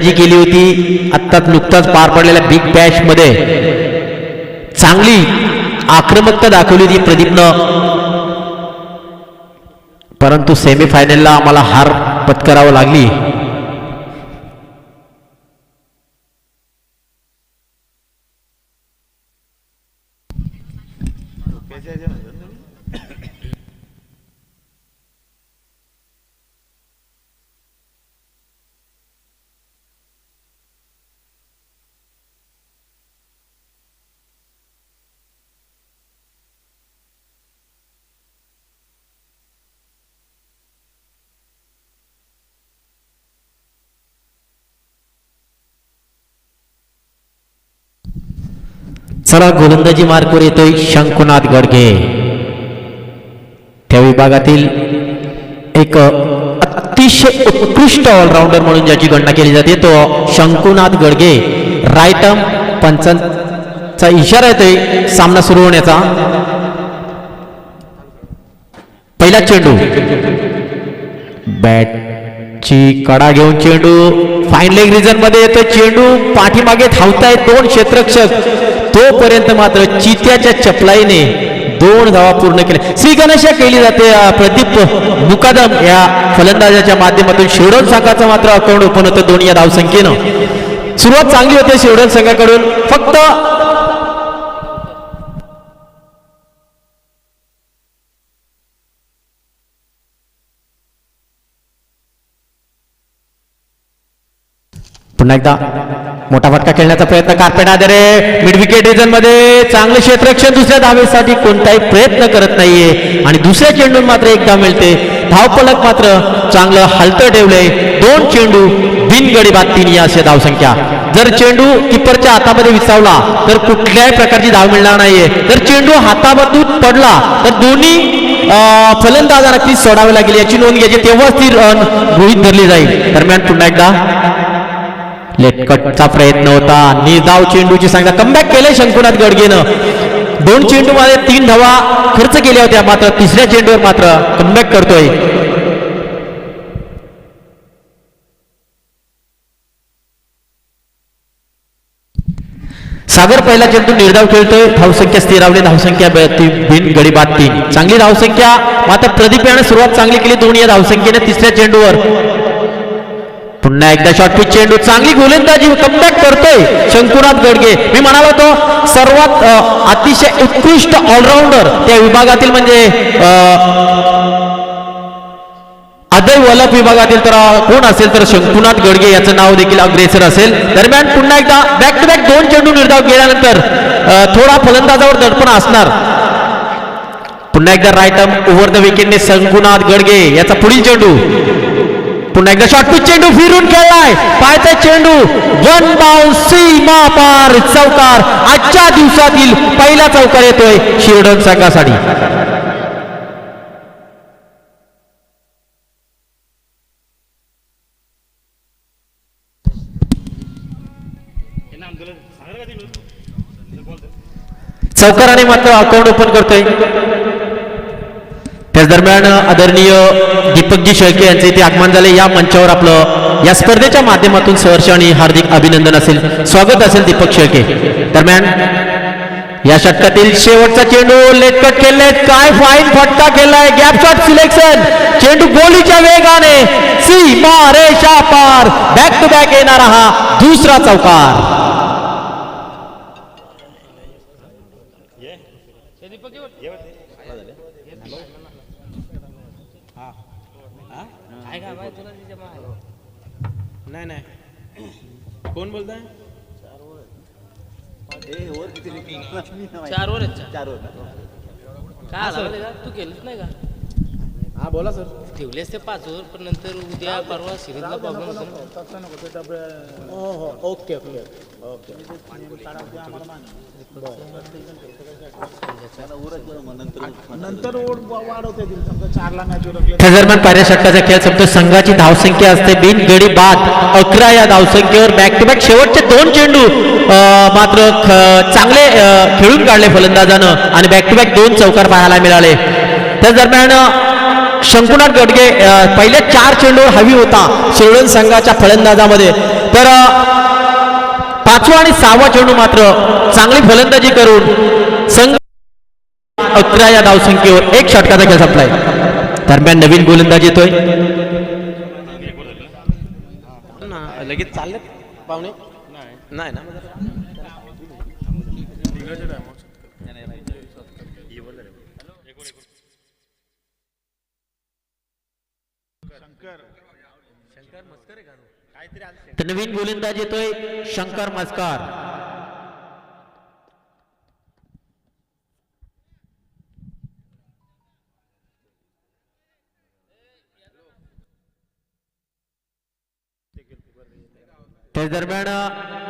जी केली होती आत्ताच नुकताच पार पडलेल्या बिग बॅश मध्ये चांगली आक्रमकता दाखवली होती प्रदीपनं, परंतु सेमीफायनलला आम्हाला हार पत्करावी लागली. चला गोलंदाजी मार्कवर येतोय शंकुनाथ गडगे. त्या विभागातील एक अतिशय उत्कृष्ट ऑलराऊंडर म्हणून ज्याची गणना केली जाते तो शंकुनाथ गडगे. राईट आर्म पंचांचा इशारा येतोय सामना सुरू होण्याचा. पहिला चेंडू बॅटची कडा घेऊन चेंडू फाईन लेग रिजन मध्ये येतो. चेंडू पाठीमागे धावतायत दोन क्षेत्ररक्षक, तोपर्यंत मात्र चित्याच्या चपलाईने 2 धावा पूर्ण केल्या. श्रीगणेशा केली जाते प्रदीप मुकादम या फलंदाजाच्या माध्यमातून. शिवडोन संघाचा मात्र अकाउंट ओपन होतं 2 या धावसंख्येनं. सुरुवात चांगली होते शिवडोन संघाकडून, फक्त पुन्हा एकदा मोठा फटका खेळण्याचा प्रयत्न कार्पेट आधारे मिड विकेट रिजन मध्ये. चांगले क्षेत्ररक्षण दुसऱ्या धावेसाठी कोणताही प्रयत्न करत नाहीये आणि दुसऱ्या चेंडून मात्र एक धाव मिळते. धावफलक मात्र चांगलं हलतं ठेवलंय. 2 चेंडू बिनगडी बाद 3 या अशी धावसंख्या. जर चेंडू किपरच्या हातामध्ये विसावला तर कुठल्याही प्रकारची धाव मिळणार नाहीये. जर चेंडू हातामधून पडला तर दोन्ही फलंदाजांना ती सोडावी लागेल याची नोंद घ्यायची, तेव्हाच ती रन गृहीत धरली जाईल. दरम्यान पुन्हा एकदा लेटकटचा प्रयत्न होता. निर्धाव चेंडूची संख्या कमबॅक केले शंकुनाथ गडगेनं. 2 चेंडू मध्ये 3 धावा खर्च केल्या होत्या, मात्र तिसऱ्या चेंडूवर मात्र कमबॅक करतोय. सागर पहिला चेंडू निर्धाव खेळतोय. धावसंख्या स्थिरावली. धावसंख्या बिन गडी बाद 3. चांगली धावसंख्या, मात्र प्रदीप याने सुरुवात चांगली केली 2 या धावसंख्येने तिसऱ्या चेंडूवर. पुन्हा एकदा शॉर्ट पिच चेंडू. चांगली गोलंदाजी कमबॅक करतोय शंकुनाथ गडगे. मी म्हणालो होतो सर्वात अतिशय उत्कृष्ट ऑलराऊंडर त्या विभागातील म्हणजे अदय वलप विभागातील तर कोण असेल तर शंकुनाथ गडगे याचं नाव देखील अग्रेसर असेल. दरम्यान पुन्हा एकदा बॅक टू बॅक 2 चेंडू निर्धाव केल्यानंतर थोडा फलंदाजावर दडपण असणार. पुन्हा एकदा right arm over the विकेटने शंकुनाथ Gadge याचा पुढील चेंडू. पुन्हा एकदा शॉर्ट पिच चेंडू फिरून खेळलाय. पायचा चेंडू 1 बाउंस सीमा पार चौकार. आजच्या दिवसातील पहिला चौकार येतोय शिरडोन संघासाठी. चौकाराने मात्र अकाउंट ओपन करतोय. त्याच दरम्यान आदरणीय दीपकजी शेळके यांचे इथे आगमन झाले. या मंचावर आपलं या स्पर्धेच्या माध्यमातून सहर्ष आणि हार्दिक अभिनंदन असेल, स्वागत असेल दीपक शेळके. दरम्यान या षटकातील शेवटचा चेंडू लेटकट खेळले. काय फाईन फटका खेळलाय. Gap shot selection. चेंडू गोलीच्या वेगाने सीमा रेषा पार. बॅक टू बॅक येणारा हा दुसरा चौकार. नाही नाही कोण बोलताय? 4 ओव्हर काय तू केलंच नाही का? हा बोला सर. ठेवलेस ते 5 ओव्हर, पण नंतर उद्या परवा सिरीजला प्रॉब्लेम होतो. Okay okay okay. नंतर वाढवते समजा 4ला मॅच उरकले. त्या दरम्यान पहिल्या षटकाचा खेळ संपतो. संघाची धावसंख्या असते बिन गडी बाद 11 या धावसंख्येवर. बॅक टू बॅक शेवटचे 2 चेंडू मात्र चांगले खेळून काढले फलंदाजानं आणि बॅक टू बॅक 2 चौकार पाहायला मिळाले. त्याच दरम्यान शंकुनाथ गडगे पहिल्या 4 चेंडूवर हवी होता शिरडोन संघाच्या फलंदाजामध्ये, तर 5वा आणि 6वा चेंडू मात्र चांगली फलंदाजी करून संघ 11 या धावसंख्येवर 1 षटकाचा खेळ संपलाय. दरम्यान नवीन गोलंदाज येतोय. लगेच चालले पाहुणे नाही ना. तर नवीन गोलंदाज येतोय शंकर मस्कार. त्या दरम्यान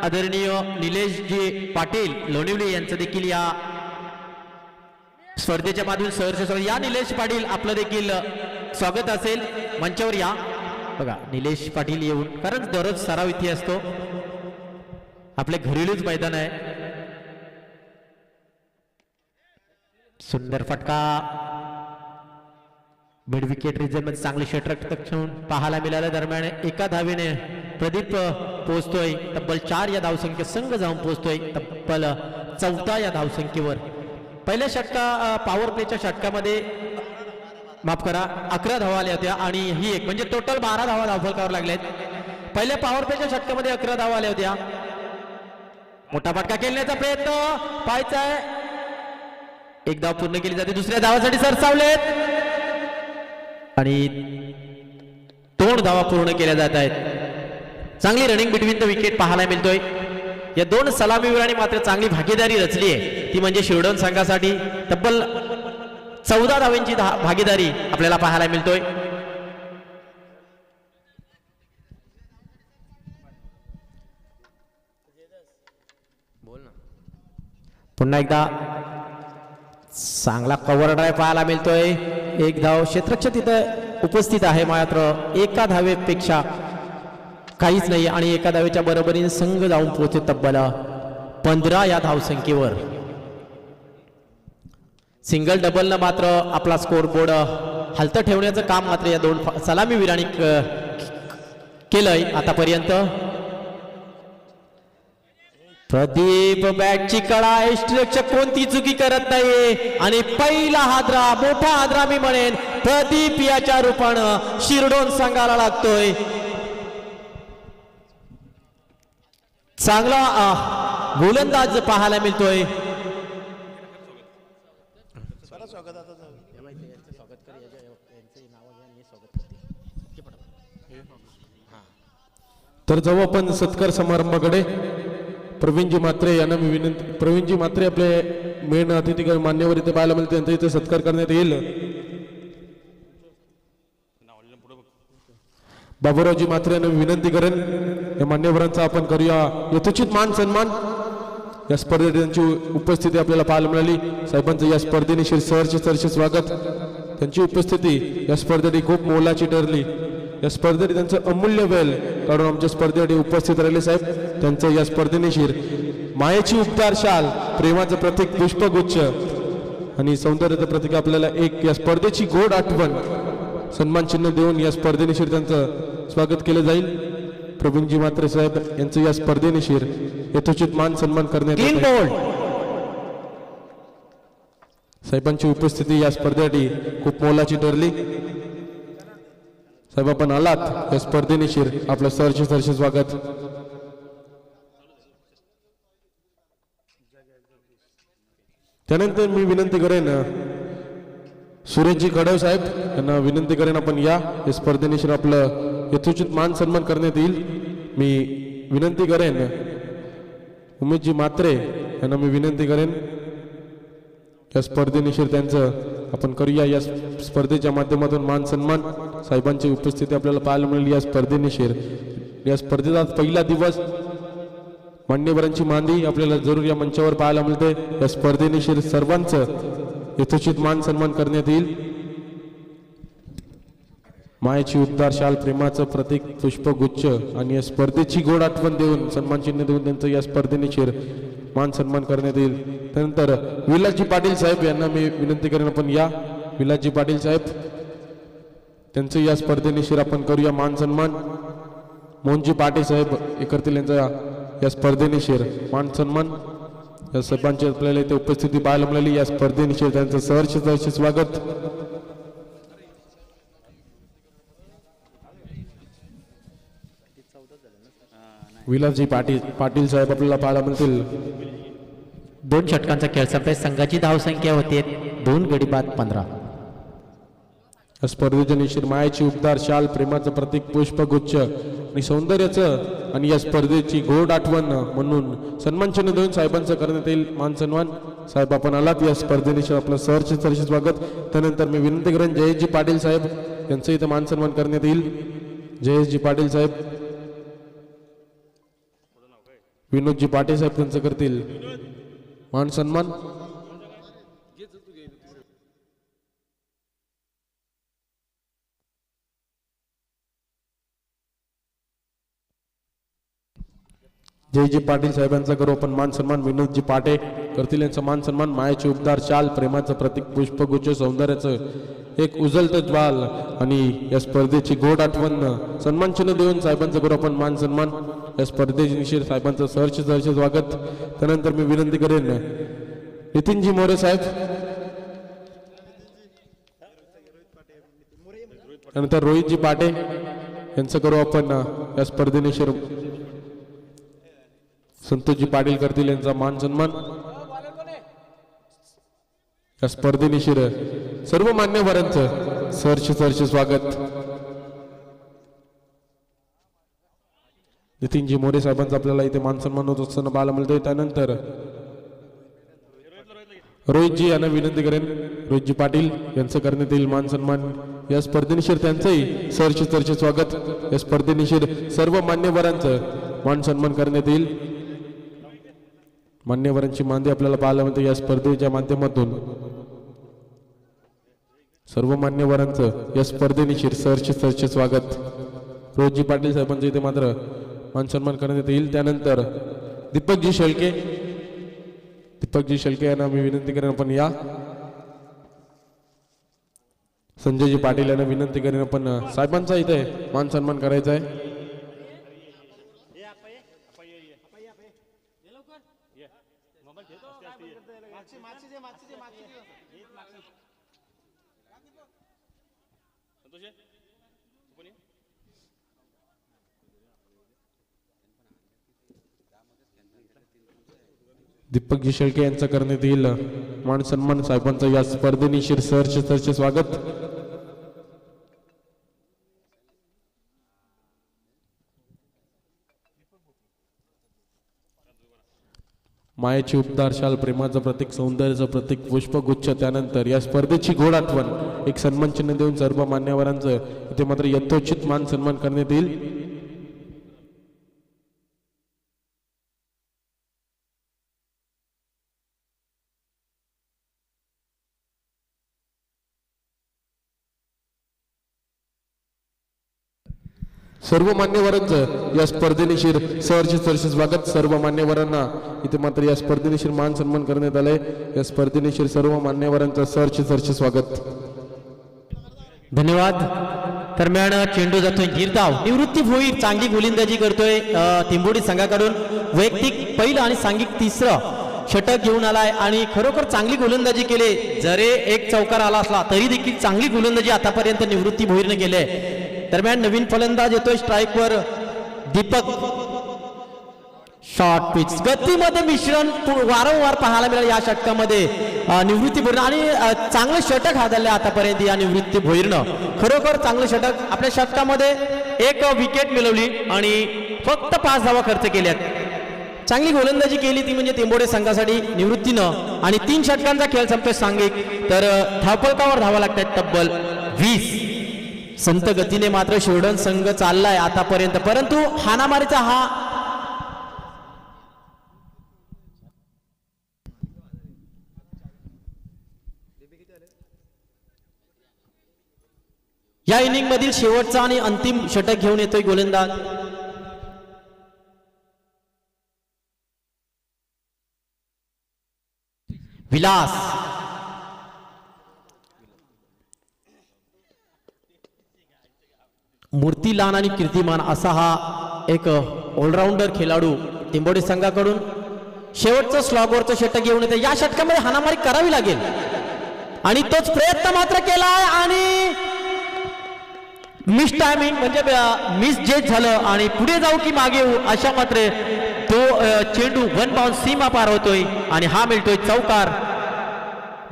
आदरणीय निलेशजी पाटील लोणिवली यांचं देखील या स्पर्धेच्या माध्यमातून सहर्ष स्वागत. या निलेश पाटील आपलं देखील स्वागत असेल, मंचावर या. बघा निलेश पाटील येऊन, कारण दररोज सराव इथे असतो, आपल्या घरेलूच मैदान आहे. सुंदर फटका मिड विकेट रिजन मध्ये चांगले षटरक्षण पाहायला मिळालं. दरम्यान एका धावेने प्रदीप पोहोचतोय तब्बल 4 या धावसंख्येत, संघ जाऊन पोहोचतोय तब्बल 14 या धावसंख्येवर. पहिल्या षटका पॉवर प्लेच्या षटकामध्ये माफ करा 11 धावा आल्या होत्या आणि ही एक म्हणजे टोटल 12 धावा धावफलकावर लागल्यात. पहिल्या पॉवर प्लेच्या षटकामध्ये 11 धावा आल्या होत्या. मोठा फटका खेळण्याचा प्रयत्न पाहायचा आहे, एक धाव पूर्ण केली जाते, दुसऱ्या धावासाठी सरसावलेत आणि 2 धावा पूर्ण केल्या जात आहेत. चांगली रनिंग बिटवीन द विकेट पाहायला मिळतोय. या 2 सलामीवीरांनी मात्र चांगली भागीदारी रचली आहे, ती म्हणजे शिरडोन संघासाठी तब्बल 14 धावांची भागीदारी आपल्याला पाहायला मिळतोय. पुन्हा एकदा चांगला कव्हर ड्राईव्ह पाहायला मिळतोय. एक धाव क्षेत्ररक्षक तिथं उपस्थित आहे, मात्र एका धावेपेक्षा काहीच नाही आणि एका धावेच्या बरोबरीने संघ जाऊन पोहोचते तब्बल 15 या धावसंख्येवर. सिंगल डबलनं मात्र आपला स्कोर बोर्ड हलतं ठेवण्याचं काम मात्र या 2 सलामीवीरांनी केलंय आतापर्यंत. प्रदीप बॅटची कळा, यष्टिरक्षक कोणती चुकी करत नाहीये आणि पहिला हादरा, मोठा हादरा मी म्हणेन प्रदीप याच्या रूपानं शिरडोन संघाला लागतोय. चांगला गोलंदाज पाहायला मिळतोय. तर जाऊ आपण सत्कार समारंभाकडे. प्रवीणजी म्हात्रे यांना मी विनंती, प्रवीणजी म्हात्रे आपले मेन अतिथी मान्यवर इथे पाहायला मिळते, त्यांचा इथे सत्कार करण्यात येईल. बाबूरावजी म्हात्रे यांना विनंती करेन या मान्यवरांचा आपण करूया यथोचित मान सन्मान. या स्पर्धेत त्यांची उपस्थिती आपल्याला पाहायला मिळाली. साहेबांचं या स्पर्धेने सहर्ष स्वागत. त्यांची उपस्थिती या स्पर्धेसाठी खूप मोलाची ठरली. या स्पर्धेत त्यांचं अमूल्य वेळ काढून आमच्या स्पर्धेसाठी उपस्थित राहिले साहेब. त्यांचं या स्पर्धेनेशीर मायेची उपचार शाल, प्रेमाचं प्रतीक पुष्पगुच्छ आणि सौंदर्याचं प्रतीक आपल्याला एक या स्पर्धेची गोड आठवण सन्मान चिन्ह देऊन या स्पर्धेनेशीर त्यांचं स्वागत केलं जाईल. प्रवीणजी म्हात्रे साहेब यांचं या स्पर्धेनेशीर यथोचित मान सन्मान करण्यात येईल. साहेबांची उपस्थिती या स्पर्धेसाठी खूप मोलाची ठरली. साहेब आपण आलात या स्पर्धेनेशीर आपलं सहर्ष स्वागत. त्यानंतर मी विनंती करेन सुरेशजी खडव साहेब यांना विनंती करेन आपण या स्पर्धेनेशीर आपलं यथोचित मान सन्मान करण्यात येईल. मी विनंती करेन उमेशजी म्हात्रे यांना मी विनंती करेन या स्पर्धेनिशीर त्यांचं आपण करूया. या स्पर्धेच्या माध्यमातून मान सन्मान साहेबांची उपस्थिती आपल्याला पाहायला मिळेल. या स्पर्धेनिशीर या स्पर्धेचा पहिला दिवस मान्यवरांची मांदी आपल्याला जरूर या मंचावर पाहायला मिळते. या स्पर्धेनिशीर सर्वांचं यथोचित मान सन्मान करण्यात येईल. मायेची उबदार शाल, प्रेमाचं प्रतीक पुष्पगुच्छ आणि या स्पर्धेची गोड आठवण देऊन सन्मान चिन्ह देऊन त्यांचं या स्पर्धेनिशीर मान सन्मान करण्यात येईल. त्यानंतर विलासजी पाटील साहेब यांना मी विनंती करेन आपण या. विलासजी पाटील साहेब त्यांचं या स्पर्धेनिशीर आपण करूया मान सन्मान. मोहनजी पाटे साहेब हे करतील यांचा या स्पर्धेनिशीर मान सन्मान. या सर्वांची आपल्याला इथे उपस्थिती पाहायला मिळाली. या स्पर्धेनिशीर त्यांचं सहर्ष स्वागत. विलासजी पाटील साहेब आपल्याला पाहायला मिळतील. 2 षटकांचा खेळ संपलाय. संघाची धावसंख्या होते 2 गडी बाद 15. या स्पर्धेच्या निश्चित मायाची उपदार शाल, प्रेमाचं प्रतीक पुष्पगुच्छ आणि सौंदर्याचं आणि या स्पर्धेची गोड आठवण म्हणून सन्मान चिन्ह देऊन साहेबांचं करण्यात येईल मान सन्मान. साहेब आपण आलात. या स्पर्धेनिशी आपलं सहर्ष स्वागत. त्यानंतर मी विनंती करेन जयेशजी पाटील साहेब यांचं इथं मान सन्मान करण्यात येईल. जयेशजी पाटील साहेब, विनोदजी पाटील साहेब त्यांचं करतील मान सन्मान. जयजी पाटील साहेबांचा करू आपण मान सन्मान. विनोदजी पाटे करतील यांचा मान सन्मान. मायाचे उपदार शाल, प्रेमाचं प्रतीक पुष्पगुच्छ, सौंदर्याचं एक उजळतं ज्वाल आणि या स्पर्धेची गोड आठवण सन्मान चिन्ह देऊन साहेबांचं करू आपण मान सन्मान. या स्पर्धेची निश्चित साहेबांचं सहर्ष स्वागत. त्यानंतर मी विनंती करेन नितीनजी मोरे साहेब, त्यानंतर रोहितजी पाटे यांचं करू आपण या स्पर्धेनिशीर संतोषजी पाटील करतील यांचा मान सन्मान. या स्पर्धेनिशीर सर्व मान्यवरांचं सहर्ष स्वागत. नितीनजी मोरे साहेबांचा आपल्याला इथे मान सन्मान होत असताना पाहायला मिळतोय. त्यानंतर रोहितजी यांना विनंती करेन, रोहितजी पाटील यांचं करण्यात येईल मान सन्मान. या स्पर्धेनिशीर त्यांचंही सहर्ष स्वागत. या स्पर्धेनिशीर सर्व मान्यवरांचं मान सन्मान करण्यात येईल. मान्यवरांची मांदी आपल्याला पाहायला मिळते या स्पर्धेच्या माध्यमातून. सर्व मान्यवरांचं या स्पर्धेनिशीर सहर्ष स्वागत. रोहितजी पाटील साहेबांचं इथे मात्र मान सन्मान करण्यात येईल. त्यानंतर दीपकजी शेळके यांना मी विनंती करेन आपण या. संजयजी पाटील यांना विनंती करेन आपण साहेबांचा इथे मान सन्मान करायचा आहे. दीपकजी शेळके यांचा करण्यात येईल मान सन्मान. साहेबांचा या स्पर्धेनिशीर सहर्ष स्वागत. मायाची उपदार शाल, प्रेमाचं प्रतीक, सौंदर्याचं प्रतीक पुष्पगुच्छ, त्यानंतर या स्पर्धेची गोड आठवण एक सन्मान चिन्ह देऊन सर्व मान्यवरांचं इथे मात्र यथोचित मान सन्मान करण्यात येईल. सर्व मान्यवरांचं या स्पर्धेनिशीर सहर्ष स्वागत. सर्व मान्यवरांना इथे मात्र या स्पर्धेनिशीर मान सन्मान करण्यात आलंय. या स्पर्धेनिशीर सर्व मान्यवरांचं सहर्ष स्वागत. धन्यवाद. दरम्यान चेंडू जातोय गिरधाव. निवृत्ती भोईर चांगली गोलंदाजी करतोय तिंबोडी संघाकडून. वैयक्तिक पहिलं आणि सांघिक तिसरं षटक घेऊन आलाय आणि खरोखर चांगली गोलंदाजी केली. जरी एक चौकार आला असला तरी देखील चांगली गोलंदाजी आतापर्यंत निवृत्ती भोईरने केले. दरम्यान नवीन फलंदाज येतोय स्ट्राईकवर दीपक. शॉर्ट पिच गतीमध्ये मिश्रण वारंवार पाहायला मिळालं या षटकामध्ये निवृत्ती भोईर आणि चांगलं षटक हाताळले आतापर्यंत या निवृत्ती भोईरनं. खरोखर चांगलं षटक. आपल्या षटकामध्ये एक विकेट मिळवली आणि फक्त 5 धावा खर्च केल्यात. चांगली गोलंदाजी केली ती म्हणजे तिंबोडे संघासाठी निवृत्तीनं. आणि 3 षटकांचा खेळ संपतोय सांघिक. तर धावफलकावर धावा लागतात तब्बल 20. संत गतीने मात्र शिवडण संघ चाललाय आतापर्यंत, परंतु हाणामारीचा हा या इनिंग मधील शेवटचा आणि अंतिम षटक घेऊन येतोय गोलंदाज विलास. मूर्तीलान आणि कीर्तिमान असा हा एक ऑलराऊंडर खेळाडू टेंबोडे संघाकडून शेवटचं स्लॉगवरचं षटक घेऊन येते. या षटकामध्ये हाणामारी करावी लागेल आणि तोच प्रयत्न मात्र केलाय आणि मिस टायमिंग म्हणजे मिस जेट झालं आणि पुढे जाऊ की मागे येऊ अशा मात्र तो चेंडू 1 बाउंस सीमा पार होतोय आणि हा मिळतोय चौकार.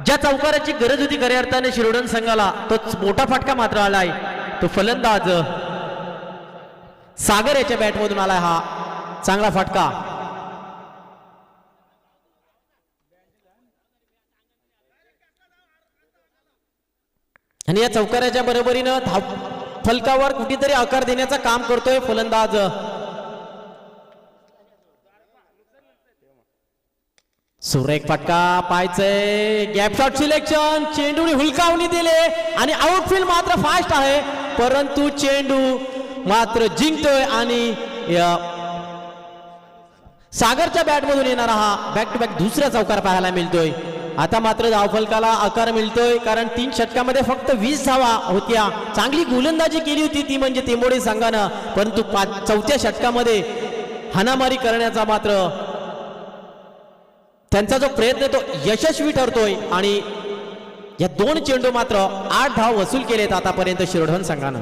ज्या चौकाराची गरज होती खऱ्या अर्थाने शिरोडन संघाला तोच मोठा फटका मात्र आलाय. तो फलंदाज सागर याच्या बॅटमधून आलाय हा चांगला फटका. आणि या चौकाराच्या बरोबरीनं धाव फलकावर कुठेतरी आकार देण्याचं काम करतोय फलंदाज. सुरेख फटका पाहायचंय. गॅप शॉट सिलेक्शन चेंडूने हुलकावणी दिले आणि आउटफील्ड मात्र फास्ट आहे परंतु चेंडू मात्र जिंकतोय आणि सागरच्या बॅटमधून येणारा हा बॅक टू बॅक दुसरा चौकार पाहायला मिळतोय. आता मात्र धावफलकाला आकार मिळतोय कारण 3 षटकामध्ये फक्त 20 धावा होत्या. चांगली गोलंदाजी केली होती ती म्हणजे टेंबोडे संघानं परंतु 4थ्या षटकामध्ये हाणामारी करण्याचा मात्र त्यांचा जो प्रयत्न तो यशस्वी ठरतोय आणि या 2 चेंडू मात्र 8 धाव वसूल केलेत आतापर्यंत शिरोडन संघानं.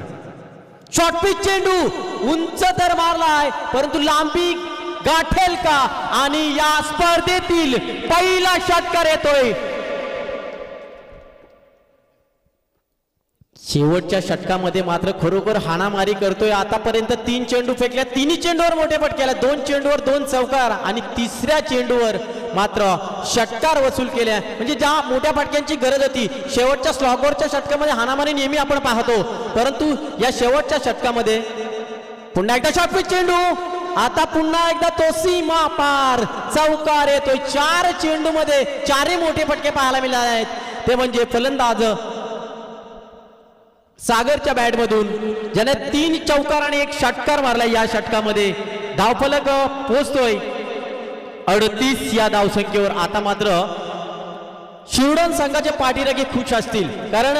शॉर्ट पिच चेंडू उंच तर मारलाय परंतु लांबी गाठेल का आणि या स्पर्धेतील पहिला षटकार येतोय. शेवटच्या षटकामध्ये मात्र खरोखर हाणामारी करतोय. आतापर्यंत 3 चेंडू फेकल्या, 3 चेंडूवर मोठे फटके 2 चेंडूवर 2 चौकार आणि तिसऱ्या चेंडूवर मात्र षटकार वसूल केल्या. म्हणजे ज्या मोठ्या फटक्यांची गरज होती शेवटच्या स्लॉगवरच्या षटकामध्ये हाणामारी नेहमी आपण पाहतो परंतु या शेवटच्या षटकामध्ये पुन्हा एकदा शॉर्ट पिच चेंडू. आता पुन्हा एकदा तो सीमा पार चौकार येतोय. 4 चेंडू मध्ये 4 मोठे फटके पाहायला मिळाले आहेत. ते म्हणजे फलंदाज सागरच्या बॅटमधून ज्याने 3 चौकार आणि 1 षटकार मारला. या षटकामध्ये धावफलक पोहोचतोय 38 या धावसंख्येवर. आता मात्र शिरोडन संघाचे पाठीराखे खुश असतील कारण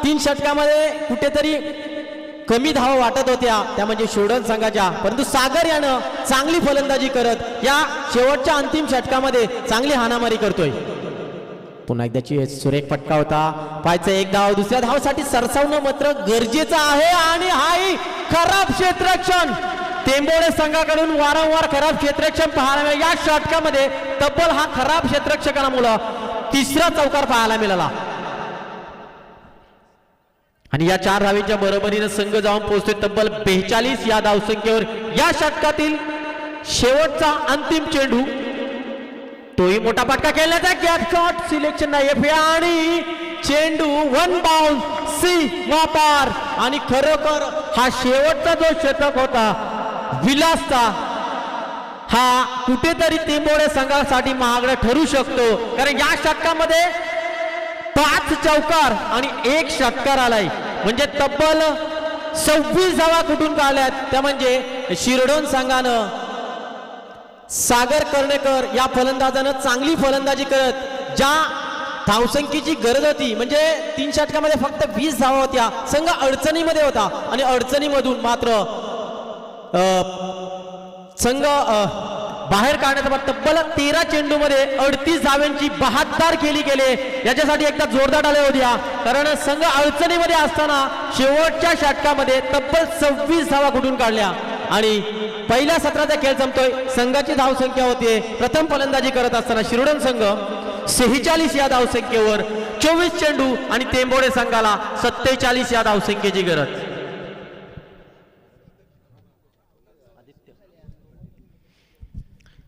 3 षटकामध्ये कुठेतरी कमी धावा वाटत होत्या त्या म्हणजे शिरोडन संघाच्या परंतु सागर यानं चांगली फलंदाजी करत या शेवटच्या अंतिम षटकामध्ये चांगली हाणामारी करतोय. पुन्हा एकदाची सुरेख फटका होता. पाहायचं 1 धाव दुसऱ्या धावासाठी सरसावणं मात्र गरजेचं आहे आणि हाही खराब क्षेत्ररक्षण टेंबोडे संघाकडून वारंवार खराब क्षेत्ररक्षण पाहायला मिळालं. या षटकामध्ये तब्बल हा खराब क्षेत्ररक्षकामुळे 3रा चौकार पाहायला मिळाला आणि या 4 धावेच्या बरोबरीनं संघ जाऊन पोहोचतोय तब्बल 42 या धावसंख्येवर. या षटकातील शेवटचा अंतिम चेंडू तोही मोठा फटका खेळण्याचा गॅप शॉट सिलेक्शन नाही आणि चेंडू 1 बाउंस सीमा पार आणि खरोखर हा शेवटचा जो षटक होता विलासचा हा कुठेतरी टेंबोडे संघासाठी महागडा ठरू शकतो कारण या षटकामध्ये 5 चौकार आणि 1 षटकार आलाय म्हणजे तब्बल 26 धावा कुठून काढल्यात. त्या म्हणजे शिरोडन संघानं सागर कर्णेकर या फलंदाजानं चांगली फलंदाजी करत ज्या धावसंख्येची गरज होती म्हणजे 3 षटकामध्ये फक्त 20 धावा होत्या. संघ अडचणीमध्ये होता आणि अडचणीमधून मात्र संघ बाहेर काढण्याचा तब्बल 13 चेंडूमध्ये 38 धावांची 72 खेळी गेले. याच्यासाठी एकदा जोरदार टाळ्या होत्या कारण संघ अडचणीमध्ये असताना शेवटच्या षटकामध्ये तब्बल 26 धावा कुठून काढल्या आणि पहिल्या सत्राचा खेळ संपतोय. संघाची धावसंख्या होती प्रथम फलंदाजी करत असताना शिरोडन संघ 46 या धावसंख्येवर 24 चेंडू आणि टेंबोडे संघाला 47 या धावसंख्येची गरज.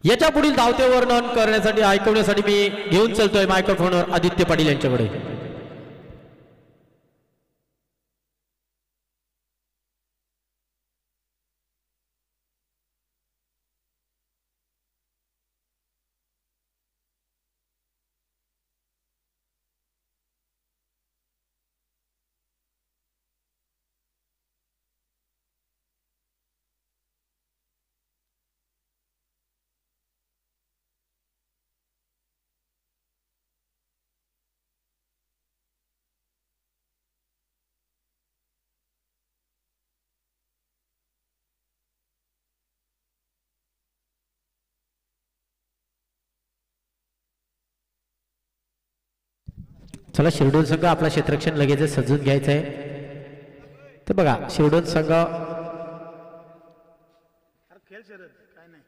याच्या पुढील धावते वर्णन करण्यासाठी ऐकवण्यासाठी मी घेऊन चलतोय मायक्रोफोनवर आदित्य पाटील यांच्याकडे. चला शिरडोन संघ आपला क्षेत्ररक्षण लगेच सजून घ्यायचं आहे. ते बघा शिरडोन संघ खेळ शरद काय नाही.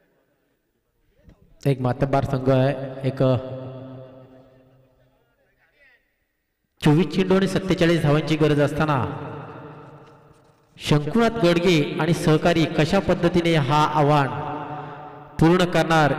एक मातब्बार संघ आहे. एक 24 चेंडू आणि 47 धावांची गरज असताना शंकुनाथ गडगे आणि सहकारी कशा पद्धतीने हा आव्हान पूर्ण करणार.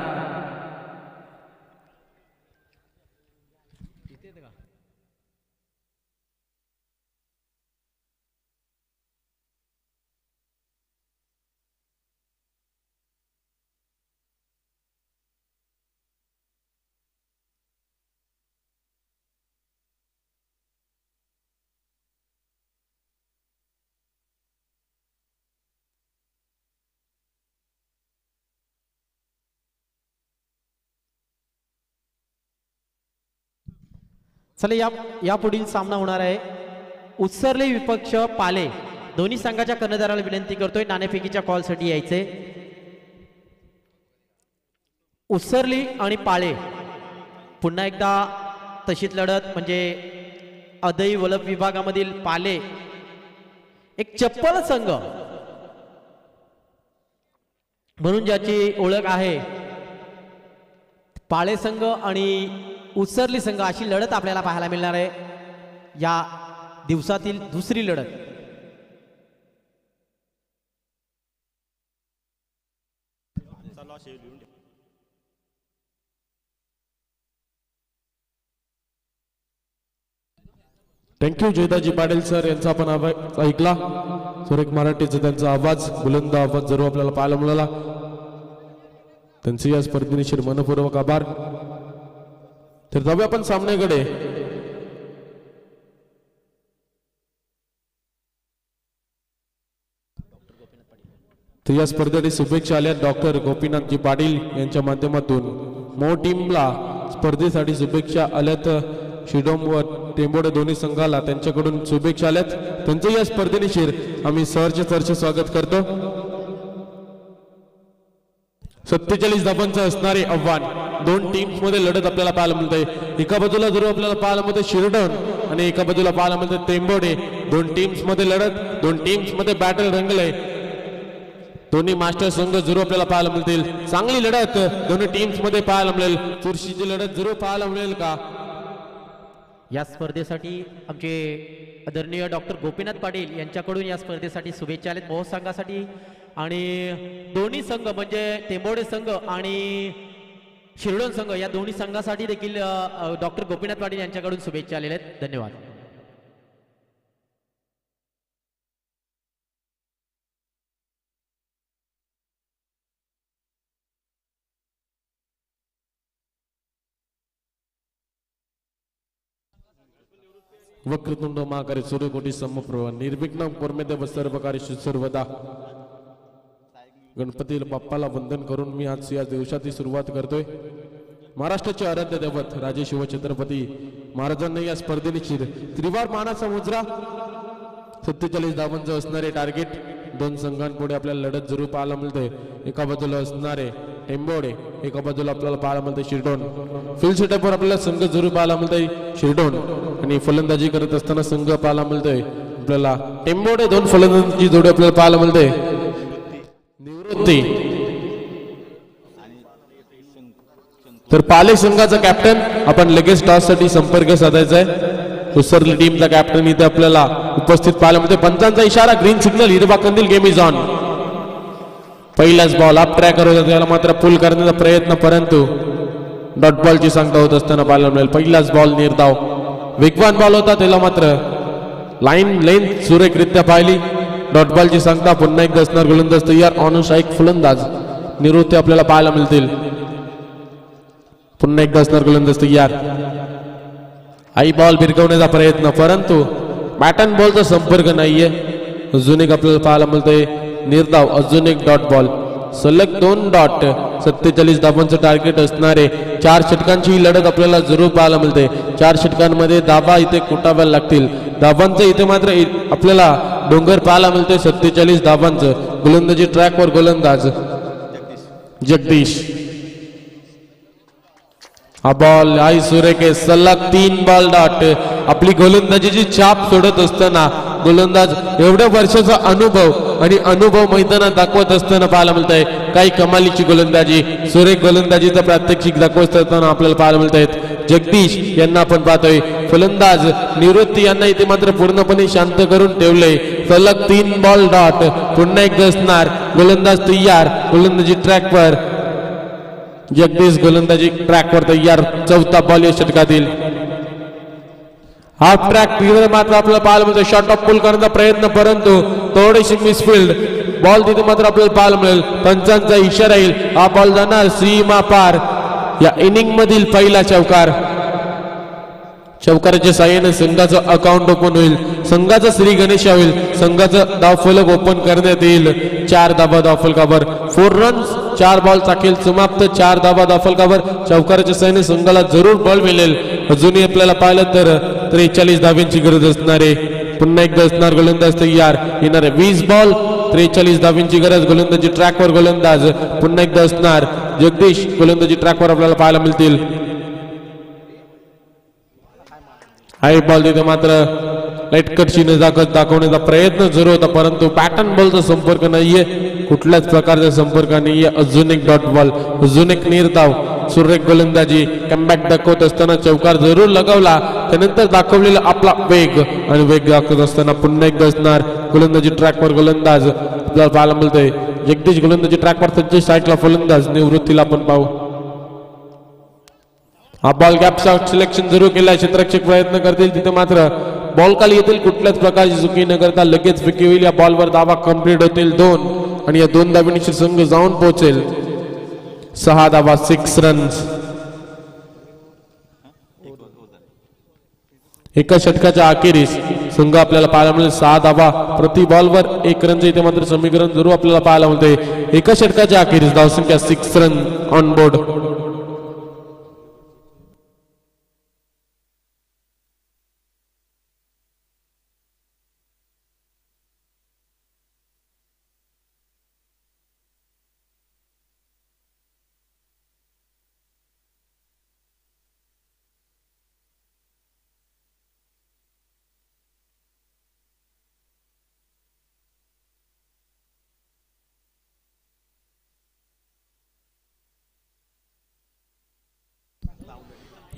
चला या पुढील सामना होणार आहे. उत्सर्ली विपक्ष पाले. दोन्ही संघाच्या कर्णधाराला विनंती करतोय नाणेफेकीच्या कॉलसाठी यायचे. उत्सर्ली आणि पाळे पुन्हा एकदा तशीच लढत म्हणजे अदई वलभ विभागामधील पाले एक चप्पल संघ म्हणून ज्याची ओळख आहे. पाळे संघ आणि उत्सर्ली संघ अशी लढत आपल्याला पाहायला मिळणार आहे या दिवसातील दुसरी लढत. थँक्यू जयदाजी पाटील सर यांचा आपण आवाज ऐकला. सुरेख मराठीचा त्यांचा आवाज बुलंद आवाज जरूर आपल्याला पाहायला मिळाला. त्यांचे या स्पर्धेनिशीर मनपूर्वक आभार. तर जाऊया आपण सामन्याकडे. तर या स्पर्धेसाठी शुभेच्छा आल्या डॉक्टर गोपीनाथजी पाटील यांच्या माध्यमातून. मो टीमला स्पर्धेसाठी शुभेच्छा आल्यात. शिडोम व टेंबोडे दोन्ही संघाला त्यांच्याकडून शुभेच्छा आल्यात. त्यांचं या स्पर्धेनिशीर आम्ही सहर्ष स्वागत करतो. 47 धावांचं असणारे आव्हान दोन टीम्स मध्ये लढत आपल्याला पाहायला मिळते. एका बाजूला जरूर आपल्याला पाहायला मिळते शिरडोन आणि एका बाजूला पाहायला मिळते टेंबोडे. दोन टीम्स मध्ये लढत, दोन टीम्स मध्ये बॅटल रंगले. दोन्ही मास्टर संघ जरूर आपल्याला पाहायला मिळतील. चांगली लढत दोन्ही टीम्स मध्ये पाहायला मिळेल. चुरशीची लढत जरूर पाहायला मिळेल का. या स्पर्धेसाठी आमचे आदरणीय डॉक्टर गोपीनाथ पाटील यांच्याकडून या स्पर्धेसाठी शुभेच्छा आल्यात मोह संघासाठी. आणि दोन्ही संघ म्हणजे टेंबोडे संघ आणि शिरडोन संघ या दोन्ही संघासाठी देखील डॉक्टर गोपीनाथ पाटील यांच्याकडून शुभेच्छा आलेल्या आहेत. धन्यवाद. वक्रतुंड महाकारी सूर्यकोटी समप्रभ निर्विघ्न कर्मेदेव सर्वकारी सर्वदा. गणपती बाप्पाला वंदन करून मी आज या दिवसाची सुरुवात करतोय. महाराष्ट्राचे आराध्य दैवत राजे शिवछत्रपती महाराजांना या स्पर्धेनिशीर त्रिवार मानाचा मुजरा. 47 धावांचं असणारे टार्गेट. दोन संघांपुढे आपल्याला लढत जरूर पाहायला मिळते. एका बाजूला असणारे टेंबोडे, एका बाजूला आपल्याला पाहायला मिळते शिरडोन. फील्ड सेटअपवर आपल्याला संघ जरूर पाहायला मिळते शिरडोन आणि फलंदाजी करत असताना संघ पाहायला मिळतोय आपल्याला टेंबोडे. दोन फलंदाजी जोडी आपल्याला पाहायला मिळते. निवृत्ती तर पाले संघाचा कॅप्टन आपण लगेच टॉस साठी संपर्क साधायचा आहे. उत्सर्ली टीमचा कॅप्टन इथे आपल्याला उपस्थित पाहायला मिळते. पंचांचा इशारा, ग्रीन सिग्नल, हिरवा कंदील, गेम इज ऑन. पहिलाच बॉल अप ट्रॅकर होता त्याला मात्र पुल करण्याचा प्रयत्न परंतु डॉट बॉलची सांगता होत असताना पाहायला मिळेल. पहिलाच बॉल निर्धाव वेगवान बॉल होता त्याला मात्र लाईन लेंथ सुरेखरित्या पाहिली. डॉट बॉलची सांगता पुन्हा एकदा असणार गोलंदाज तयार. ऑन स्ट्राईक फलंदाज निवृत्ती आपल्याला पाहायला मिळतील. पुन्हा एकदा असणार गोलंदाज तयार. आई बॉल भिरकवण्याचा प्रयत्न परंतु बॅटन बॉलचा संपर्क नाहीये. अजून एक आपल्याला पाहायला मिळतंय निर्धाव. अजून एक डॉट बॉल. सलग 2 डॉट. 47 धावांचं टार्गेट असणारे 4 षटकांची ही लढत आपल्याला जरूर पाहायला मिळते. 4 षटकांमध्ये धावा इथे कुटाव्या लागतील. धावांचं इथे मात्र आपल्याला डोंगर पाहायला मिळते. 47 धावांचं. गोलंदाजी ट्रॅकवर गोलंदाज जगदीश. हा बॉल आई सुरेखे सलग 3 बॉल डॉट. आपली गोलंदाजीची छाप सोडत असताना गोलंदाज एवढ्या वर्षाचा अनुभव मैदानात दाखवत असताना पाहायला मिळत आहे. काही कमालीची गोलंदाजी, सुरेख गोलंदाजीचा प्रात्यक्षिक दाखवत असताना आपल्याला पाहायला मिळत आहेत. जगदीश यांना आपण पाहतोय. फलंदाज निवृत्ती यांना इथे मात्र पूर्णपणे शांत करून ठेवले. सलग 3 बॉल डॉट. पुन्हा एकदा असणार. गोलंदाज तयार, गोलंदाजी ट्रॅकवर. जगदीश गोलंदाजी ट्रॅकवर तयार. चौथा बॉल या षटकातील. हाफ ट्रॅक मात्र आपल्याला पाहायला मिळतो. शॉर्ट ऑफ पुल करण्याचा प्रयत्न, परंतु थोडीशी मिसफिल्ड बॉल तिथे मात्र आपल्याला पाहायला मिळेल. पंचांचा इशारा येईल. हा बॉल जाणार सीमा पार. या इनिंग मधील पहिला चौकार. चौकाराच्या साह्याने संघाचं अकाउंट ओपन होईल. संघाचा श्री गणेश होईल. संघाचं धावफलक ओपन करण्यात येईल. 4 धाबा धावफलकावर. 4 रन्स 4 बॉल चाकेल समाप्त. 4 धाबा धावफलकावर. चौकाराच्या साह्याने संघाला जरूर बॉल मिळेल. अजूनही आपल्याला पाहिलं तर 43 धाब्यांची गरज असणार आहे. पुन्हा एकदा असणार गोलंदाज तयार. येणारे 20 बॉल 43 धाब्यांची गरज. गोलंदाजी ट्रॅकवर. गोलंदाज पुन्हा एकदा असणार. जगदीश गोलंदाजी ट्रॅकवर आपल्याला पाहायला मिळतील. हाय बॉल तिथे मात्र लाईटकटची नजाकत दाखवण्याचा प्रयत्न जरूर होता, परंतु पॅटर्न बॉलचा संपर्क नाहीये. कुठल्याच प्रकारचा संपर्क नाहीये. अजून एक डॉट बॉल, अजून एक निर्धाव. सुरेख गोलंदाजी कमबॅक दाखवत असताना चौकार जरूर लगावला. त्यानंतर दाखवलेला आपला वेग आणि वेग दाखवत असताना पुन्हा एकदा असणार गोलंदाजी ट्रॅकवर. गोलंदाज आपल्याला पाहायला मिळतोय. जगदीश गोलंदाजी ट्रॅकवर. त्यांच्या साईडला फलंदाज निवृत्तीला आपण पाहू. हा बॉल गॅप शॉट सिलेक्शन जरूर केला. क्षेत्ररक्षक प्रयत्न करतील. तिथे मात्र बॉल खाली येतील. कुठल्याच प्रकारची चुकी न करता लगेच विकेट होईल. या बॉलवर धावा कंप्लीट होतील 2 आणि या 2 धावांनी संघ जाऊन पोहोचेल 6 धावा 6 रन्स. एका षटकाच्या अखेरीस संघ आपल्याला पाहायला मिळेल 6 धावा प्रति बॉलवर 1 रनचे इथे मात्र समीकरण जरूर आपल्याला पाहायला मिळते. एका षटकाच्या अखेरीस धावसंख्या 6 रन ऑन बोर्ड.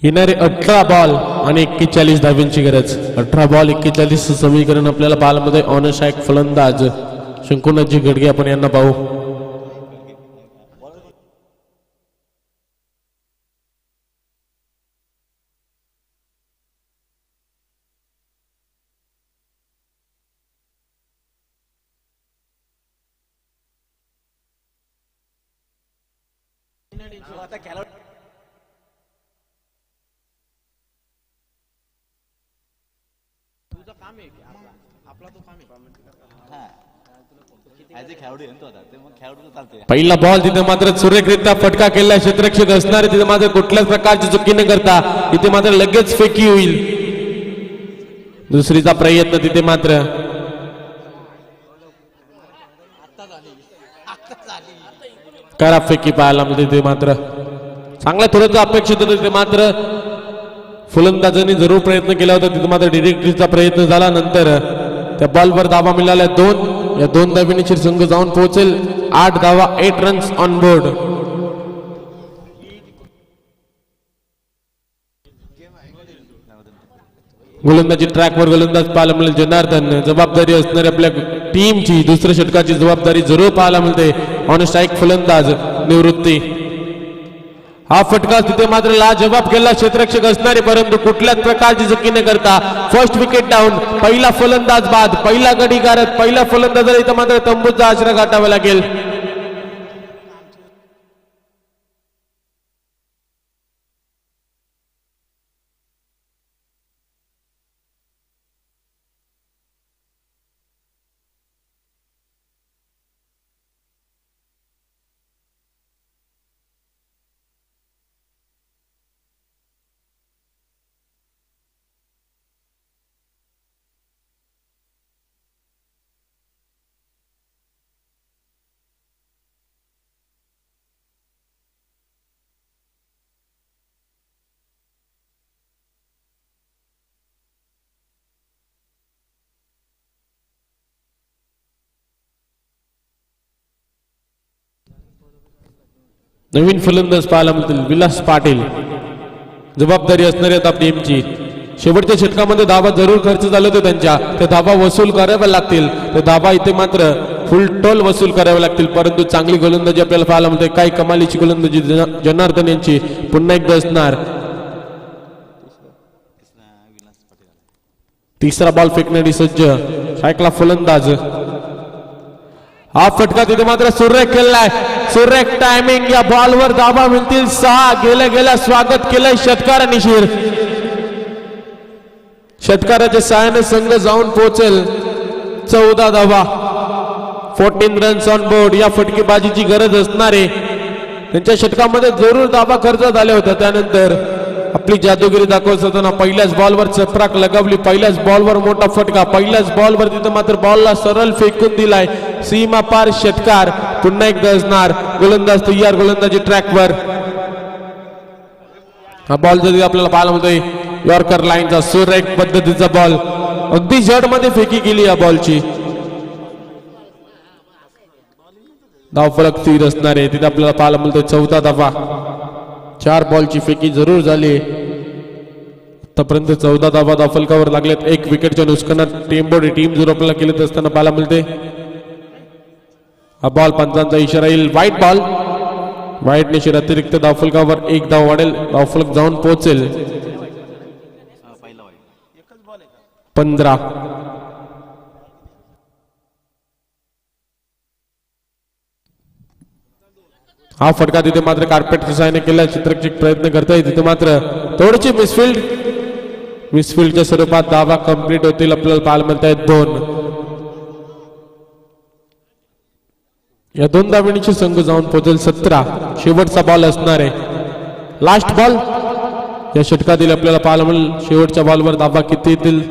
येणारे 18 बॉल आणि 41 धाव्यांची गरज. 18 बॉल 41 समीकरण आपल्याला पाहायला मध्ये. ऑन स्ट्राइक फलंदाज शंकुनाथजी गडगे आपण यांना पाहू. पहिला बॉल तिथे मात्र सुरेखरित्या फटका केला. क्षेत्ररक्षक असणारे तिथे मात्र कुठल्याच प्रकारची चुकी न करता तिथे मात्र लगेच फेकी होईल. दुसरीचा प्रयत्न तिथे मात्र करा फेकी पाहायला मिळते. तिथे मात्र चांगल्या थोडंच अपेक्षित होतं. तिथे मात्र फलंदाजांनी जरूर प्रयत्न केला होता. तिथे मात्र डिरेक्टरीचा प्रयत्न झाला. नंतर त्या बॉलवर धावा मिळाल्या 2. या 2 धावांनी संघ जाऊन पोहोचेल 8 धावा 8 रन्स ऑन बोर्ड. गोलंदाजी ट्रॅकवर. गोलंदाज पाहायला मिळेल जनार्दन. जबाबदारी असणारी आपल्या टीमची दुसऱ्या षटकाची जबाबदारी जरूर पाहायला मिळते. ऑन स्ट्राइक फलंदाज निवृत्ती. हा फटका तिथे मात्र लाजवाब केला क्षेत्ररक्षक असणारे, परंतु कुठल्याच प्रकारची चुकी न करता फर्स्ट विकेट डाऊन. पहिला फलंदाज बाद. पहिला गडी गारत. पहिला फलंदाजाला इथं मात्र तंबूचा आश्रय गाठावा लागेल. नवीन फलंदाज पाहायला मिळतील विलास पाटील. जबाबदारी असणारी आता टीमची. शेवटच्या षटकामध्ये धावा जरूर खर्च झाले होते त्यांच्या, ते धावा वसूल कराव्या लागतील. ते धावा इथे मात्र फुल टोल वसूल करावे लागतील. परंतु चांगली गोलंदाजी आपल्याला पाहायला मिळते. काही कमालीची गोलंदाजी जनार्दन यांची पुन्हा एकदा असणार. तिसरा बॉल फेकण्यासाठी सज्ज शायकला फलंदाज. हा फटका तिथे मात्र सुरेख केलाय. सुरेख टायमिंग. या बॉलवर धावा मिळतील 6. गेल्या स्वागत केलंय षटकार निशीर. षटकाराच्या सहाय्याने संघ जाऊन पोहोचेल 14 धावा. 14 रन्स ऑन बोर्ड. या फटकेबाजीची गरज असणारे त्यांच्या षटकामध्ये जरूर धावा खर्च झाल्या होत्या. त्यानंतर आपली जादूगिरी दाखवत असताना पहिल्याच बॉलवर चपराक लगावली. पहिल्याच बॉलवर मोठा फटका. पहिल्याच बॉलवर तिथं मात्र बॉलला सरळ फेकून दिलाय. सीमा पार षटकार पुन्हा एकदा असणार. गोलंदाज तयार. गोलंदाजी ट्रॅकवर. हा बॉल जरी आपल्याला पाहायला मिळतोय यॉर्कर लाईनचा सुरेख पद्धतीचा बॉल. अगदी जड मध्ये फेकी गेली या बॉलची. धावफलक स्थिर असणार आहे. तिथे आपल्याला पाहायला मिळतोय 14 धावा. 4 बॉलची फेकी जरूर झाली. आतापर्यंत 14 धावा धावफलकावर लागल्यात. 1 विकेटच्या नुकसानात टेम्पोडी टीम जर आपल्याला केलेत असताना पाहायला मिळते. हा बॉल पंचांचा इशारा येईल. White ball. व्हाईट निशीर अतिरिक्त धावफलकावर 1 धाव वाढेल. धावफलक जाऊन पोहोचेल 15. हा फटका तिथे मात्र कार्पेटच्या सहाय्याने केला. चित्रक्षक प्रयत्न करताय. तिथे मात्र थोडीशी मिसफिल्डच्या स्वरूपात धावा कंप्लीट होतील. आपल्याला पाहायला मिळत आहेत 2. या 2 धावांची संघ जाऊन पोहोचेल 17. शेवटचा बॉल असणार आहे. लास्ट बॉल या षटकातील आपल्याला पाहायला मिळेल. शेवटच्या बॉलवर धावा किती येतील.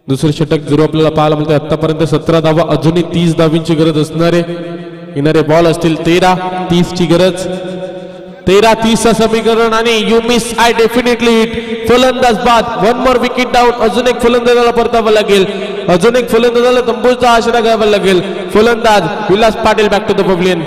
दुसरे षटक जरूर आपल्याला पाहायला मिळते. आतापर्यंत 17 धावा. अजूनही 30 धावींची गरज असणार आहे. येणारे बॉल असतील 13-30 ची गरज. 13-30 समीकरण आणि you miss I definitely hit. फलंदाज बाद. 1 मोर विकेट डाऊन. अजून एक फलंदाजाला परतावं लागेल. अजून एक फलंदाजाला तंबूचा आशरा घ्यावा लागेल. फलंदाज Vilas Patil back to the pavilion.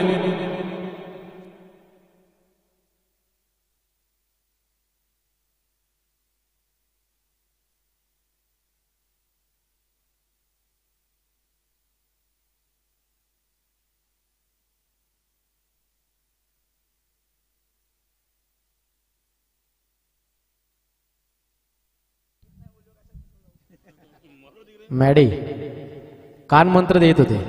Maddy कान मंत्र देत होते.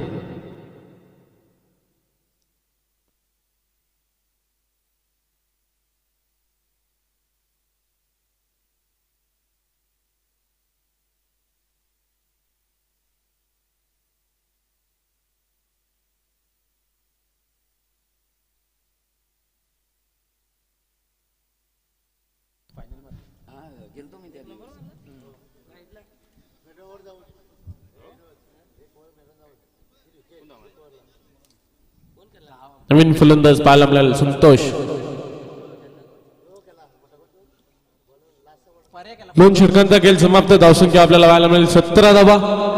नवीन फलंदाज पाहायला मिळाला संतोष. 2 षटकांचा खेळ समाप्त. धावसंख्या आपल्याला पाहायला मिळेल 17 धावा.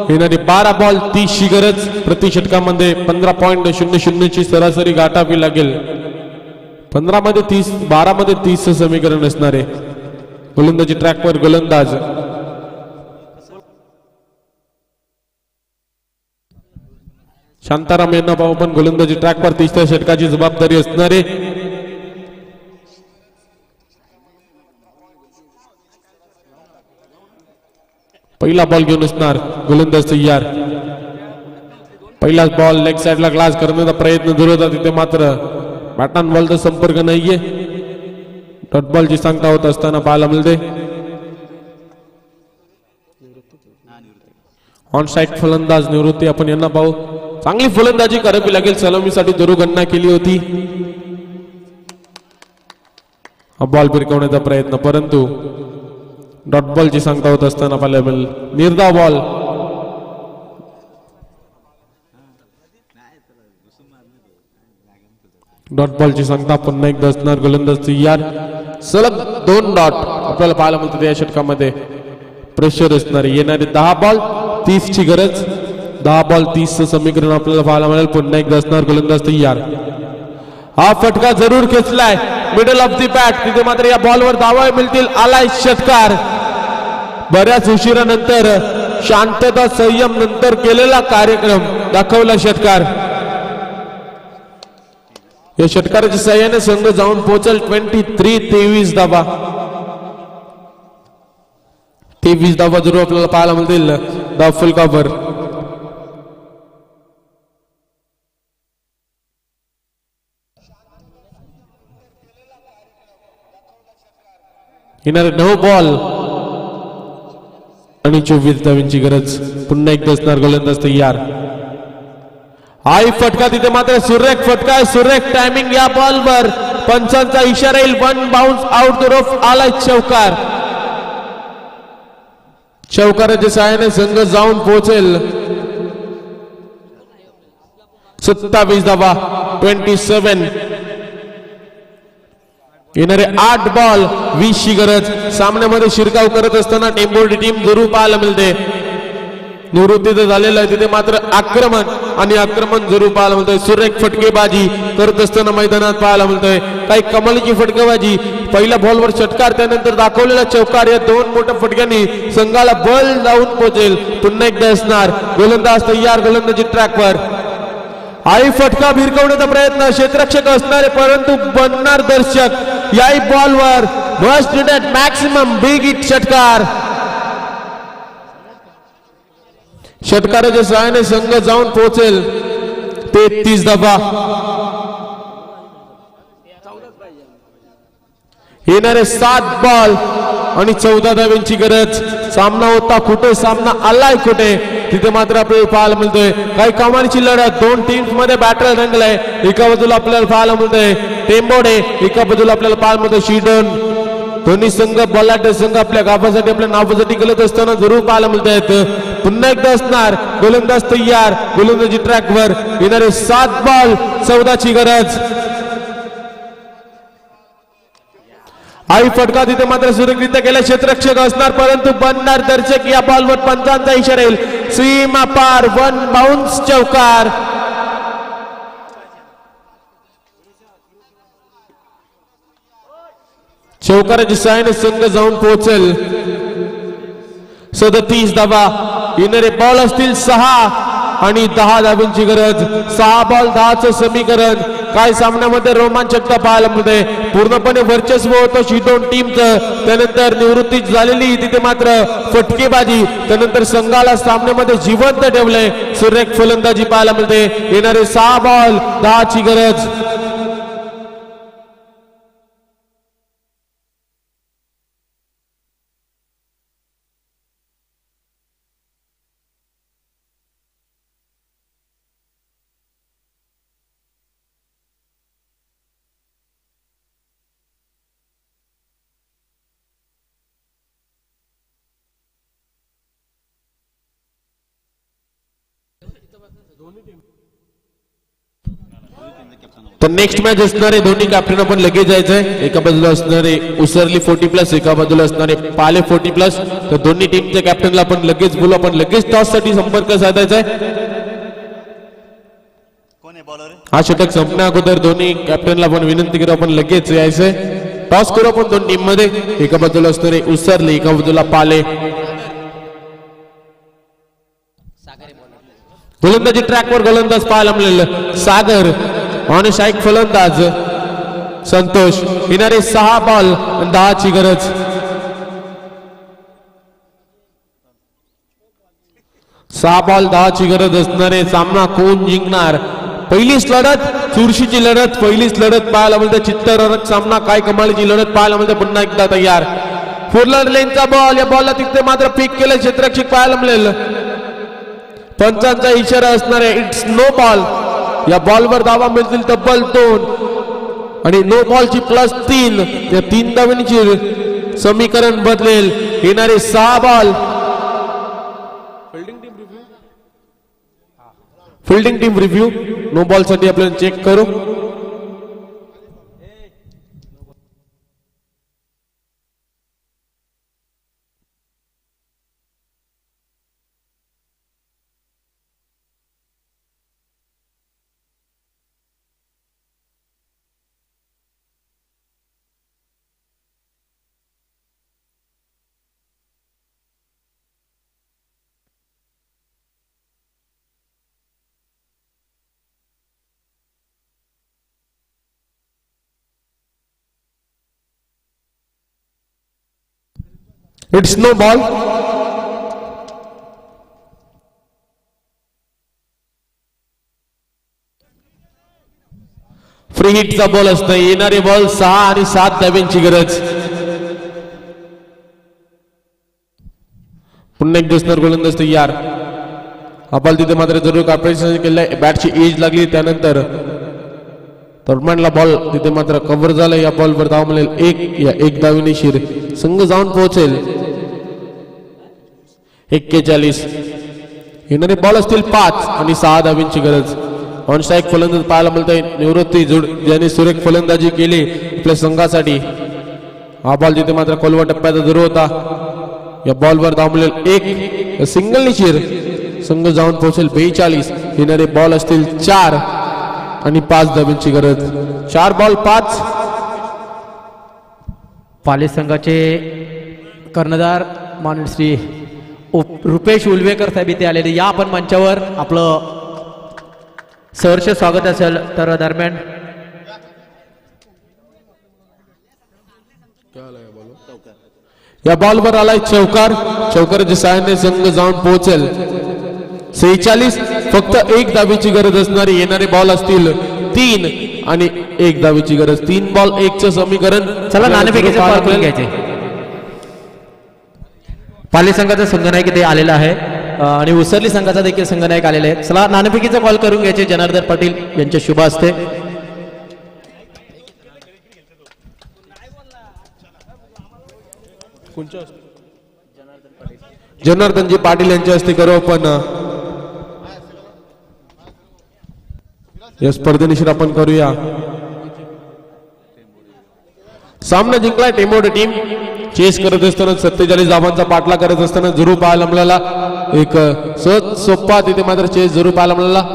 येणारी 12 बॉल 30 ची गरज. प्रति षटकामध्ये 15.00 ची सरासरी गाठावी लागेल. 15 मध्ये 30, 12 मध्ये 30 समीकरण असणार आहे. गोलंदाजी ट्रॅकवर. गोलंदाज शांताराम यांना पाहू. पण गोलंदाजी ट्रॅकवर 30 षटकाची जबाबदारी असणारे. पहिला बॉल घेऊन असणार. गोलंदाज तयार. पहिलाच बॉल लेग साइडला ग्लास करण्याचा प्रयत्न जरूर होता. तिथे मात्र बॅट अँड बॉलचा संपर्क नाहीये. डॉट बॉलची सांगता होत असताना पाहायला मिळते. ऑन साइड फलंदाज निवृत्ती आपण यांना पाहू. चांगली फलंदाजी करावी लागेल. सलामीसाठी जरूर गणना केली होती. हा बॉल फिरकवण्याचा प्रयत्न, परंतु डॉट बॉलची सांगता होत असताना पाहायला मिळेल. निर्धाव बॉल. डॉट बॉलची सांगता पुन्हा एकदा असणार. गोलंदाज तयार. सलग 2 डॉट आपल्याला पाहायला मिळते या षटकामध्ये. प्रेशर असणार. येणारे 10 बॉल 30 ची गरज. 10 बॉल 30 समीकरण आपल्याला पाहायला मिळेल. पुन्हा एकदा असणार. गोलंदाज तयार. हा फटका जरूर खेचलाय मिडल ऑफ दी बॅट. तिथे मात्र या बॉलवर धावा मिळतील. आलाय षटकार. बऱ्याच उशिरानंतर शांतता संयम नंतर केलेला कार्यक्रम दाखवला षटकार. या षटकाराच्या सहाय्याने संघ जाऊन पोहोचेल 23 धावा. 23 धावा जरूर आपल्याला पाहायला मिळतील द फुल कव्हर. येणारे 9 बॉल आणि 24 धावांची गरज. पुन्हा एकदा असणार गोलंदाज तयार. हाय फटका तिथे मात्र सुरेख फटका आहे. सुरेख टायमिंग या बॉलवर. पंचांचा इशारा येईल. 1 बाउन्स आउट द रफ. आलाय चौकार. चौकाराच्या सहाय्याने संघ जाऊन पोहोचेल 27 धावा. 27. येणारे 8 बॉल 20 ची गरज. सामन्यामध्ये शिरकाव करत असताना टेंबोर्डी टीम जरूर पाहायला मिळते. निवृत्ती तर झालेलं आहे. तिथे मात्र आक्रमण जरूर पाहायला मिळतंय. सुरेख फटकेबाजी करत असताना मैदानात पाहायला मिळतंय. काही कमालीची फटकेबाजी. पहिल्या बॉलवर षटकार त्यानंतर दाखवलेला चौकार. या 2 मोठ्या फटक्यांनी संघाला बल जाऊन पोहोचेल. पुन्हा एकदा असणार गोलंदाज तयार. गोलंदाजी ट्रॅकवर. आई फटका भिरकवण्याचा प्रयत्न. क्षेत्ररक्षक असणारे परंतु बनणार दर्शक. याही बॉलवर must at maximum big hit षटकार. षटकाराच्या सहाय्याने संघ जाऊन पोहोचेल 33 धावा. येणारे 7 बॉल आणि 14 धावांची गरज. सामना होता कुठे, सामना आलाय कुठे, तिथे मात्र आपल्याला पाहायला मिळतोय काही कमालीची लढत. 2 टीम्स मध्ये बॅटल रंगलाय. एका बाजूला आपल्याला पाहायला मिळतोय टेंबोडे, एका बाजूला आपल्याला पाहायला मिळतोय शिडन. दोन्ही संघ बलाढ्य संघ आपल्या गाभासाठी आपल्या नावासाठी खेळत असताना जरूर पाहायला मिळत आहेत. पुन्हा एकदा असणार गोलंदाज तयार. गोलंदाजी ट्रॅकवर. येणारे 7 बॉल 14 ची गरज. आई फटका तिथे मात्र सुरक्षित केला. क्षेत्ररक्षक असणार परंतु बनणार दर्शक. या बॉलवर पंचांचा इशारा येईल. सीमा पार. 1 बाउन्स चौकार. चौकाराच्या सहाय्याने संघ जाऊन पोहोचेल 37 धावा. येणारे बॉल असतील 6 आणि 10 धावांची गरज. 6 बॉल 10चं समीकरण. काय सामन्यामध्ये रोमांचकता पाहायला मिळते. पूर्णपणे वर्चस्व होतं शिडोन टीमचं. त्यानंतर निवृत्ती झालेली. तिथे मात्र फटकेबाजी. त्यानंतर संघाला सामन्यामध्ये जिवंत ठेवलंय. सुरेख फलंदाजी पाहायला मिळते. येणारे 6 बॉल 10 ची गरज. तर नेक्स्ट मॅच असणारे दोन्ही कॅप्टन आपण लगेच जायचंय. एका बाजूला असणारे उसरली 40+, एका बाजूला असणारे पाले 40+. तर दोन्ही टीमच्या कॅप्टनला आपण लगेच बोलू. आपण लगेच टॉस साठी संपर्क साधायचा आहे. हा षटक संपण्या अगोदर दोन्ही कॅप्टनला आपण विनंती करू आपण लगेच यायचंय. टॉस करू आपण 2 टीम मध्ये. एका बाजूला असणारे उसरली, एका बाजूला पाले. गोलंदाजी ट्रॅकवर गोलंदाज पाहायला मिळेल सागर आणि शाईक फलंदाज संतोष. येणारे 6 बॉल 10 ची गरज. 6 बॉल 10 ची गरज असणारे सामना कोण जिंकणार. पहिलीच लढत चुरशीची लढत. पहिलीच लढत पाहायला मिळते. चित्तरक सामना. काय कमालीची लढत पाहायला मिळते. पुन्हा एकदा तयार. फुलर लेनचा बॉल. या बॉलला तिथे मात्र पिक केलं क्षेत्ररक्षक पाहायला मिळेल. पंचांचा इशारा असणारे इट्स नो बॉल. या बॉलवर धावा मिळतील तब्बल 2 आणि नो बॉलची +3. या 3 धावांची समीकरण बदलेल. येणारे 6 ball. Fielding team review. No ball साठी आपल्याला चेक करू. It's no ball. फ्री हिटचा बॉल असतो. येणारे बॉल 6 आणि 7 धाब्यांची गरज. पुन्हा एक दिसणार गोलंदाज तयार. हा बॉल तिथे मात्र जरूर कापडाची केलाय. बॅटची एज लागली त्यानंतर तोडमांडला बॉल तिथे मात्र कव्हर झाला. या बॉलवर धाव मिळेल 1. या 1 धावेने शिर संघ जाऊन पोहोचेल 41. येणारे बॉल असतील 5 आणि 6 धावेंची गरज. ऑन स्ट्राईक फलंदाज पाहायला मिळतोय निवृत्ती जुड ज्याने सुरेख फलंदाजी केली आपल्या संघासाठी. हा बॉल तिथे मात्र खोलवा टप्प्याचा जरूर होता. या बॉलवर धाव मिळेल 1. सिंगल निशीर संघ जाऊन पोहोचेल 42. येणारे बॉल असतील 4 आणि 5 धाब्यांची गरज. 4 बॉल 5. पाली संघाचे कर्णधार माननीय श्री रुपेश उलवेकर साहेब इथे आलेले. या आपण मंचावर आपलं सहर्ष स्वागत असेल. तर दरम्यान या बॉलवर आलाय चौकार. चौकाराच्या साहाय्याने संघ जाऊन पोहोचेल 46. फक्त 1 धावेची गरज असणारी. येणारे बॉल असतील 3 आणि 1 धावेची गरज. 3 बॉल 1चं समीकरण. चला नाणेफेकीचे कॉल करून घ्यायचे. पाली संघाचा संघनायक इथे आलेला आहे आणि उसरली संघाचा देखील संघनायक आलेला आहे. चला नाणेफेकीचा कॉल करून घ्यायचे. जनार्दन पाटील यांच्या शुभ हस्ते. जनार्दनजी पाटील यांच्या हस्ते करू आपण. या स्पर्धेनिशी आपण करूया. सामना जिंकलाय टेंबोडे टीम. चेस करत असताना 47 धावांचा पाठला करत असताना जरूर पाहायला मिळाला. एक सहज सोप्पा तिथे मात्र चेस जरूर पाहायला मिळाला.